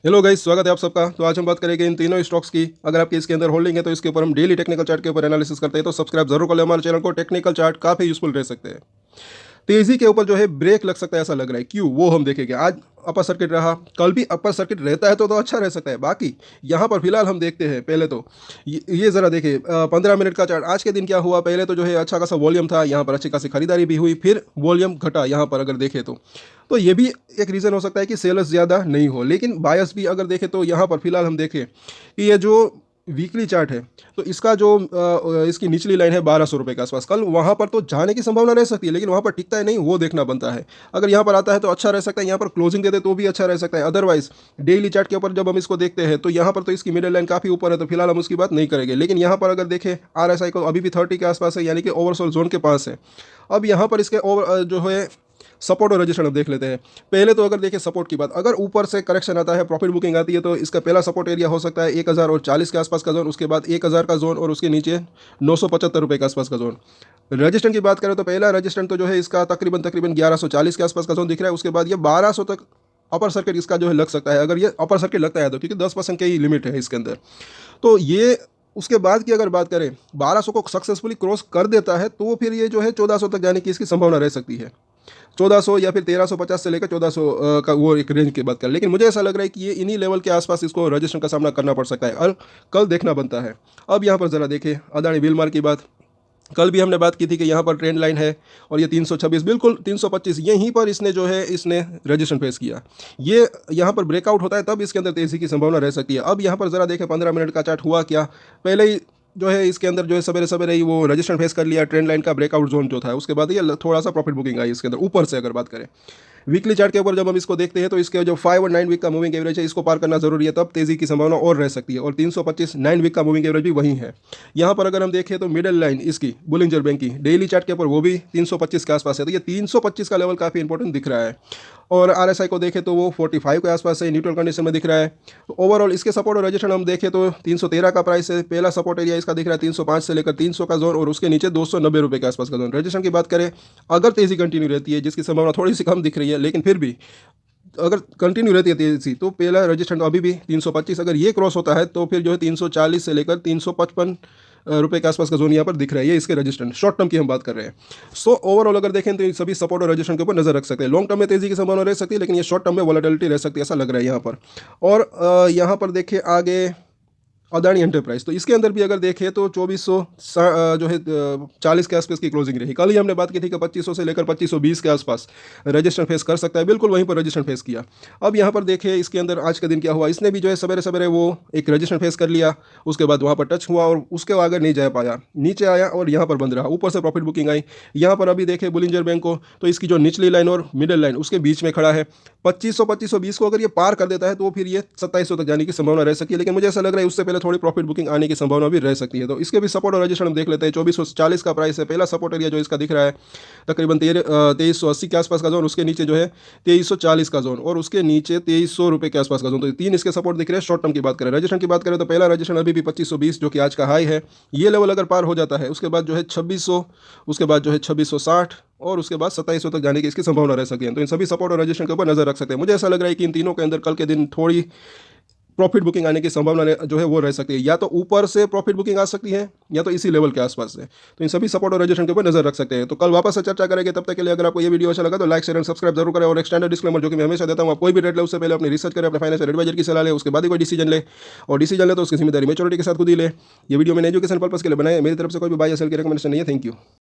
Hello guys, स्वागत है आप सबका। तो आज हम बात करेंगे इन तीनों स्टॉक्स की। अगर आपकी इसके अंदर होल्डिंग है तो इसके ऊपर हम डेली टेक्निकल चार्ट के ऊपर एनालिसिस करते हैं, तो सब्सक्राइब जरूर कर ले हमारे चैनल को। टेक्निकल चार्ट काफी यूजफुल रह सकते हैं। तेजी के ऊपर जो है ब्रेक लग सकता है, ऐसा लग रहा है। क्यों, वो हम देखेंगे। आज अपर सर्किट रहा, कल भी अपर सर्किट रहता है तो अच्छा रह सकता है। बाकी यहाँ पर फिलहाल हम देखते हैं। पहले तो ये जरा देखिए 15 मिनट का चार्ट। आज के दिन क्या हुआ, पहले तो जो है अच्छा खासा वॉल्यूम था, यहाँ पर अच्छी खासी खरीदारी भी हुई, फिर वॉल्यूम घटा यहाँ पर अगर देखें तो ये भी एक रीज़न हो सकता है कि सेलर्स ज़्यादा नहीं हो। लेकिन बायस भी अगर देखें तो यहाँ पर फिलहाल हम देखें कि ये जो वीकली चार्ट है, तो इसका जो इसकी निचली लाइन है 1200 रुपये के आसपास। कल वहाँ पर तो जाने की संभावना रह सकती है, लेकिन वहाँ पर टिकता है नहीं, वो देखना बनता है। अगर यहाँ पर आता है तो अच्छा रह सकता है, यहाँ पर क्लोजिंग देते तो भी अच्छा रह सकता है। अदरवाइज डेली चार्ट के ऊपर जब हम इसको देखते हैं तो यहाँ पर तो इसकी मिडिल लाइन काफ़ी ऊपर है, तो फिलहाल हम उसकी बात नहीं करेंगे। लेकिन यहाँ पर अगर देखें RSI को, अभी भी 30 के आसपास है, यानी कि ओवरसोल्ड जोन के पास है। अब यहाँ पर इसके जो है सपोर्ट और रजिस्टेंस देख लेते हैं। पहले तो अगर देखें सपोर्ट की बात, अगर ऊपर से करेक्शन आता है, प्रॉफिट बुकिंग आती है, तो इसका पहला सपोर्ट एरिया हो सकता है 1040 के आसपास का जोन, उसके बाद 1000 का जोन, और उसके नीचे 975 रुपये के आसपास का जोन। रजिस्टेंस की बात करें तो पहला रजिस्टेंस तो जो है इसका तकरीबन 1140 के आसपास का जोन दिख रहा है। उसके बाद ये 1200 तक अपर सर्किट इसका जो है लग सकता है, अगर ये अपर सर्किट लगता है तो, क्योंकि 10% की ही लिमिट है इसके अंदर। तो ये उसके बाद की अगर बात करें, 1200 को सक्सेसफुली क्रॉस कर देता है तो फिर ये जो है 1400 तक जाने की इसकी संभावना रह सकती है। 1400 या फिर 1350 से लेकर 1400 का वो एक रेंज की बात करें। लेकिन मुझे ऐसा लग रहा है कि ये इन्हीं लेवल के आसपास इसको रजिस्ट्रेशन का सामना करना पड़ सकता है, और कल देखना बनता है। अब यहाँ पर ज़रा देखें अदानी विलमार की बात। कल भी हमने बात की थी कि यहाँ पर ट्रेंड लाइन है, और ये 326 बिल्कुल 325 यहीं पर इसने जो है इसने रजिस्ट्रेशन फेस किया। ये यहाँ पर ब्रेकआउट होता है तब इसके अंदर तेज़ी की संभावना रह सकती है। अब यहाँ पर ज़रा देखें 15 मिनट का चार्ट हुआ क्या। पहले ही जो है इसके अंदर जो है सवेरे सवेरे ही वो रजिस्ट्रेशन फेस कर लिया, ट्रेंड लाइन का ब्रेकआउट जोन जो था, उसके बाद ये थोड़ा सा प्रॉफिट बुकिंग आई इसके अंदर ऊपर से। अगर बात करें वीकली चार्ट के ऊपर जब हम इसको देखते हैं तो इसके जो 5 और 9 वीक का मूविंग एवरेज है, इसको पार करना जरूरी है, तब तेजी की संभावना और रह सकती है। और 325 9 वीक का मूविंग एवरेज भी वही है। यहाँ पर अगर हम देखें तो मिडिल लाइन इसकी बुलिंजर बैंक की डेली चार्ट के ऊपर वो भी 325 के आसपास है। तो ये 325 का लेवल काफ़ी इंपॉर्टेंट दिख रहा है। और RSI को देखें तो वो 45 के आसपास है, न्यूट्रल कंडीशन में दिख रहा है। तो ओवरऑल इसके सपोर्ट और रजिस्ट्रेशन हम देखें तो 313 का प्राइस है। पहला सपोर्ट एरिया इसका दिख रहा है 305 से लेकर 300 का जोन, और उसके नीचे 290 रुपये के आसपास का जोन। रजिस्ट्रेशन की बात करें, अगर तेज़ी कंटिन्यू रहती है, जिसकी संभावना थोड़ी सी कम दिख रही है, लेकिन फिर भी अगर कंटिन्यू रहती है तेजी, तो पहला रजिस्ट्रेशन अभी भी 325, अगर ये क्रॉस होता है तो फिर जो है 340 से लेकर 355 रुपये के आसपास का जोन यहाँ पर दिख रहा है। ये इसके रजिस्ट्रेशन शॉर्ट टर्म की हम बात कर रहे हैं। सो ओवरऑल अगर देखें तो सभी सपोर्ट और रजिस्ट्रेशन के ऊपर नजर रख सकते हैं। लॉन्ग टर्म में तेजी की संभावना रह सकती है, लेकिन ये शॉर्ट टर्म में वॉलेटिलिटी रह सकती है, ऐसा लग रहा है यहाँ पर। और यहाँ पर देखें आगे अदानी एंटरप्राइज, तो इसके अंदर भी अगर देखें तो 2400 जो है 40 के आसपास की क्लोजिंग रही। कल ही हमने बात की थी कि 2500 से लेकर 2520 के आसपास रजिस्ट्रेशन फेस कर सकता है, बिल्कुल वहीं पर रजिस्ट्रेशन फेस किया। अब यहाँ पर देखें इसके अंदर आज का दिन क्या हुआ, इसने भी जो है सवेरे सवेरे वो एक रजिस्ट्रेशन फेस कर लिया, उसके बाद वहाँ पर टच हुआ और उसके आगे नहीं जा पाया, नीचे आया और यहाँ पर बंद रहा। ऊपर से प्रॉफिट बुकिंग आई। यहाँ पर अभी देखें बुलिंजर बैंक को, तो इसकी जो निचली लाइन और मिडिल लाइन उसके बीच में खड़ा है। 2500-2520 को अगर ये पार कर देता है तो फिर ये 2700 तक जाने की संभावना रह सकती है। लेकिन मुझे ऐसा लग रहा है उससे पहले थोड़ी प्रॉफिट बुकिंग आने की संभावना भी रह सकती है। तो इसके भी सपोर्ट और रजिस्ट्रेशन हम देख लेते हैं। 2440 का प्राइस है। पहला सपोर्ट एरिया जो इसका दिख रहा है तकरीबन 2380 के आसपास का जोन, उसके नीचे जो है 2340 का जोन, और उसके नीचे 2300 रुपये के आसपास का जोन। तो 3 इसके सपोर्ट दिख रहे हैं। शॉर्ट टर्म की बात करें, रजिस्ट्रेशन की बात करें तो पहला रजिस्ट्रेशन अभी भी 2520 जो कि आज का हाई है, ये लेवल अगर पार हो जाता है, उसके बाद जो है 2600, उसके बाद जो है 2660, और उसके बाद 2700 तक जाने की इसकी संभावना रह सकती है। तो इन सभी सपोर्ट और रजिस्ट्रेशन के ऊपर नजर रख सकते हैं। मुझे ऐसा लग रहा है कि इन तीनों के अंदर कल के दिन थोड़ी प्रॉफिट बुकिंग आने की संभावना जो है वो रह सकती है। या तो ऊपर से प्रॉफिट बुकिंग आ सकती है, या तो इसी लेवल के आसपास से। तो इन सभी सपोर्ट और रजिस्ट्रेशन के ऊपर नजर रख सकते हैं। तो कल वापस से चर्चा करेंगे। तब तक के लिए अगर आपको ये वीडियो अच्छा लगा तो लाइक शेयर एंड सब्सक्राइब जरूर करें। और एक स्टैंडर्ड डिस्क्लेमर जो कि मैं हमेशा देता हूँ, आप कोई भी ट्रेड ले उससे पहले अपनी रिसर्च करें, अपने फाइनेंशियल एडवाइजर की सलाह ले, उसके बाद ही कोई डिसीजन ले। और डिसीजन ले तो उसकी जिम्मेदारी मैच्योरिटी के साथ खुद ही ले। ये वीडियो मैंने एजुकेशन पर्पस के लिए बनाया है, मेरी तरफ से कोई भी बाय या सेल की रिकमेंडेशन नहीं है। Thank you.